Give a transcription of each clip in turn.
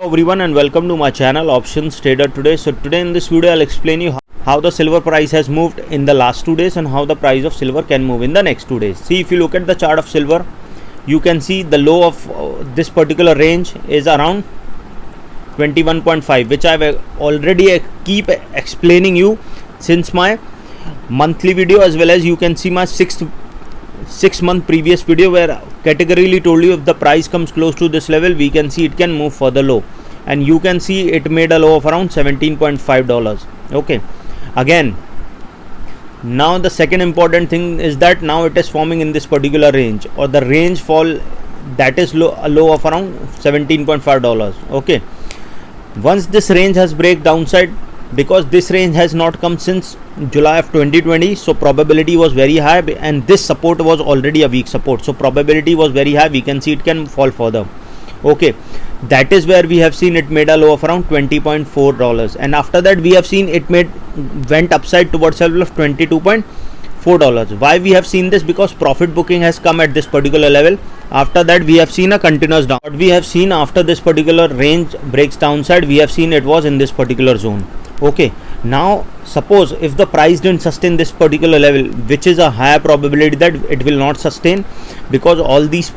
everyone and welcome to my channel Options Trader Today. So today in this video I'll explain you how the silver price has moved in the last 2 days and how the price of silver can move in the next 2 days. See, if you look at the chart of silver, you can see the low of this particular range is around 21.5, which I've already keep explaining you since my monthly video, as well as you can see my 6 month previous video where categorically told you if the price comes close to this level, we can see it can move further low, and you can see it made a low of around $17.5. okay, again, now the second important thing is that now it is forming in this particular range, or the range fall that is a low of around $17.5. okay, once this range has break downside, because this range has not come since July of 2020, so probability was very high, and this support was already a weak support, so probability was very high, we can see it can fall further. Okay, that is where we have seen it made a low of around $20.4, and after that we have seen it went upside towards level of $22.4. Why we have seen this? Because profit booking has come at this particular level. After that we have seen a continuous down. What we have seen after this particular range breaks downside, we have seen it was in this particular zone. Okay, now suppose if the price didn't sustain this particular level, which is a higher probability that it will not sustain, because all these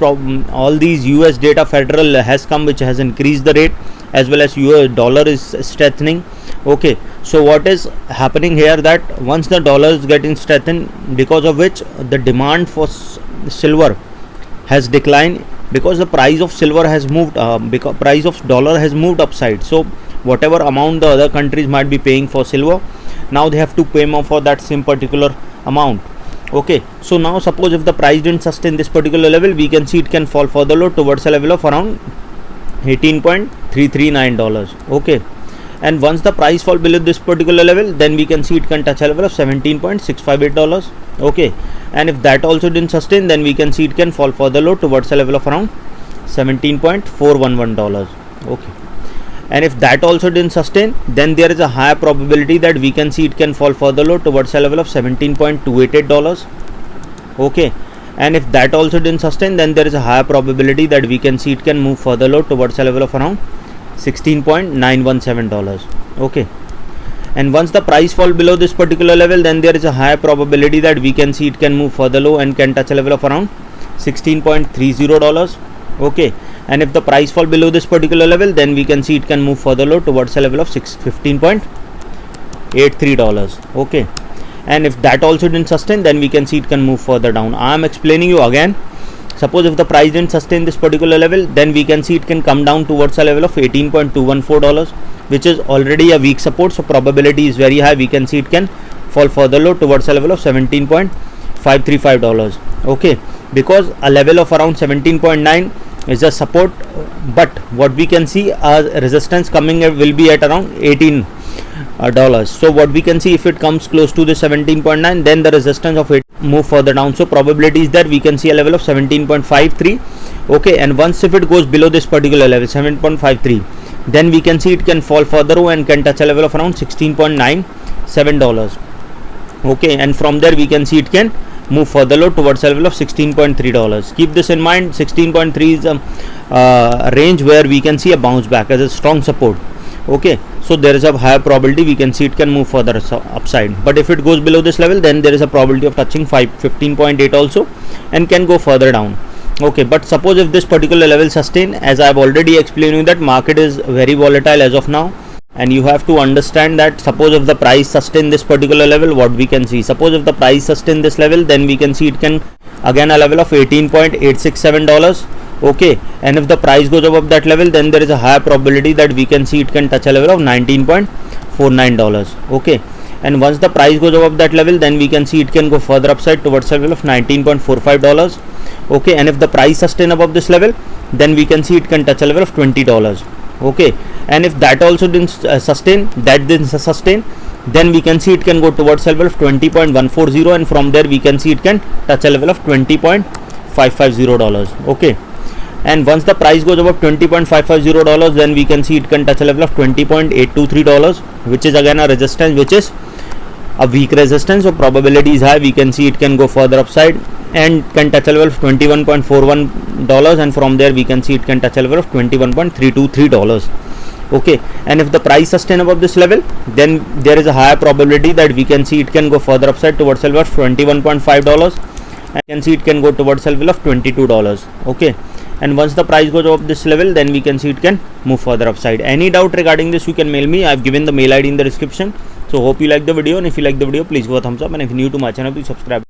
US data federal has come, which has increased the rate, as well as US dollar is strengthening. Okay, so what is happening here, that once the dollar is getting strengthened, because of which the demand for silver has declined, because the price of silver has moved, because price of dollar has moved upside. So whatever amount the other countries might be paying for silver, now they have to pay more for that same particular amount. Okay, so now suppose if the price didn't sustain this particular level, we can see it can fall further low towards a level of around $18.339. okay, and once the price fall below this particular level, then we can see it can touch a level of $17.658. okay, and if that also didn't sustain, then we can see it can fall further low towards a level of around $17.411. okay, and if that also didn't sustain, then there is a higher probability that we can see it can fall further low towards a level of $17.288. okay, and if that also didn't sustain, then there is a higher probability that we can see it can move further low towards a level of around $16.917. okay, and once the price fall below this particular level, then there is a higher probability that we can see it can move further low and can touch a level of around $16.30. okay, and if the price fall below this particular level, then we can see it can move further low towards a level of $15.83. okay, and if that also didn't sustain, then we can see it can move further down. I am explaining you again. Suppose if the price didn't sustain this particular level, then we can see it can come down towards a level of $18.214, which is already a weak support, so probability is very high, we can see it can fall further low towards a level of $17.535. okay, because a level of around 17.9 is a support, but what we can see resistance coming will be at around $18. So what we can see, if it comes close to the 17.9, then the resistance of it move further down, so probability is that we can see a level of 17.53. okay, and once if it goes below this particular level 7.53, then we can see it can fall further and can touch a level of around $16.97. okay, and from there we can see it can move further low towards a level of $16.3. Keep this in mind, 16.3 is a range where we can see a bounce back as a strong support. okay, so there is a higher probability we can see it can move further upside, but if it goes below this level, then there is a probability of touching 15.8 also and can go further down. okay, but suppose if this particular level sustain, as I have already explained you that market is very volatile as of now, and you have to understand that suppose if the price sustain this particular level, what we can see, suppose if the price sustain this level, then we can see it can again a level of $18.867. okay, and if the price goes above that level, then there is a higher probability that we can see it can touch a level of $19.49. okay, and once the price goes above that level, then we can see it can go further upside towards a level of $19.45. okay, and if the price sustain above this level, then we can see it can touch a level of $20. okay, and if that also didn't sustain, then we can see it can go towards a level of $20.140, and from there we can see it can touch a level of $20.550. okay, and once the price goes above $20.550, then we can see it can touch a level of $20.823, which is again a resistance, which is a weak resistance, so probability is high, we can see it can go further upside and can touch a level of $21.41, and from there we can see it can touch a level of $21.323. Okay, and if the price sustain above this level, then there is a higher probability that we can see it can go further upside towards level of $21.5, and you can see it can go towards level of $22. Okay, and once the price goes above this level, then we can see it can move further upside. Any doubt regarding this, you can mail me. I've given the mail ID in the description. So hope you like the video, and if you like the video, please go a thumbs up, and if you're new to my channel, please subscribe.